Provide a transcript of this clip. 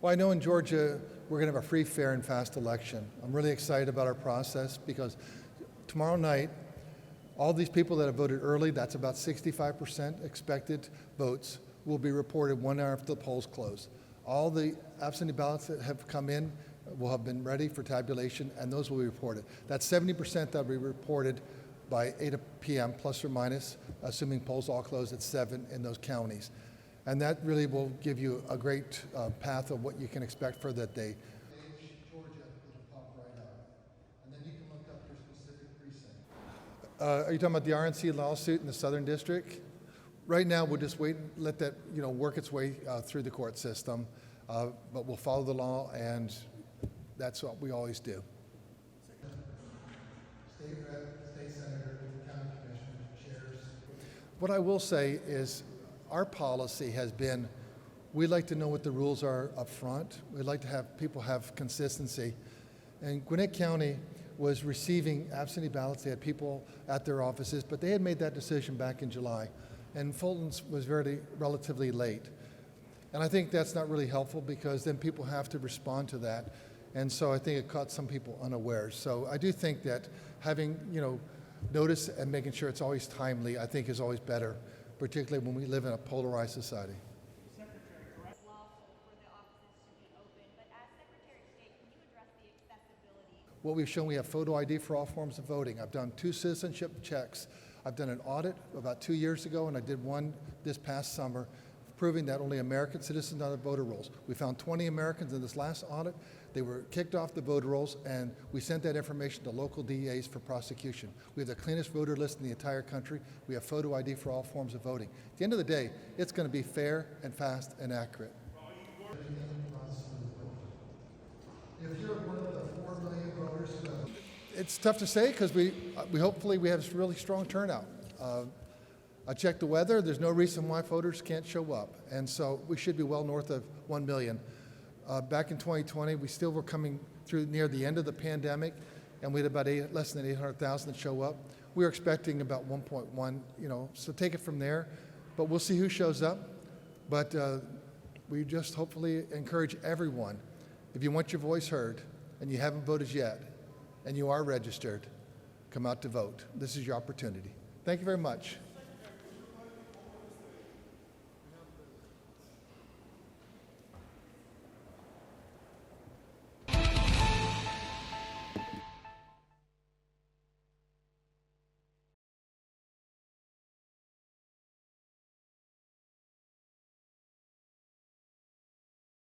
Well, I know in Georgia we're going to have a free, fair, and fast election. I'm really excited about our process because tomorrow night, all these people that have voted early, that's about 65% expected votes, will be reported 1 hour after the polls close. All the absentee ballots that have come in will have been ready for tabulation, and those will be reported. That's 70% that will be reported by 8 p.m. plus or minus, assuming polls all close at 7 in those counties. And that really will give you a great path of what you can expect for that day. Georgia, it'll pop right up. And then you can look up your specific precinct. Are you talking about the RNC lawsuit in the Southern District? Right now, we'll just wait and let that work its way through the court system. But we'll follow the law, and that's what we always do. State rep, state senator, county commissioner, chairs. What I will say is our policy has been, we like to know what the rules are up front. We'd like to have people have consistency. And Gwinnett County was receiving absentee ballots. They had people at their offices, but they had made that decision back in July. And Fulton's was relatively late. And I think that's not really helpful because then people have to respond to that. And so I think it caught some people unawares. So I do think that having, notice and making sure it's always timely, I think is always better, particularly when we live in a polarized society. It's lawful for the offices to be open, but as Secretary of State, can you address the accessibility? What we've shown, we have photo ID for all forms of voting. I've done 2 citizenship checks. I've done an audit about 2 years ago, and I did one this past summer, proving that only American citizens are on the voter rolls. We found 20 Americans in this last audit. They were kicked off the voter rolls, and we sent that information to local DAs for prosecution. We have the cleanest voter list in the entire country. We have photo ID for all forms of voting. At the end of the day, it's going to be fair and fast and accurate. If you're one of the 4 million voters, it's tough to say because we hopefully we have a really strong turnout. I checked the weather. There's no reason why voters can't show up, and so we should be well north of 1 million. Back in 2020, we still were coming through near the end of the pandemic, and we had about less than 800,000 show up. We were expecting about 1.1, so take it from there. But we'll see who shows up. But we just hopefully encourage everyone, if you want your voice heard and you haven't voted yet and you are registered, come out to vote. This is your opportunity. Thank you very much.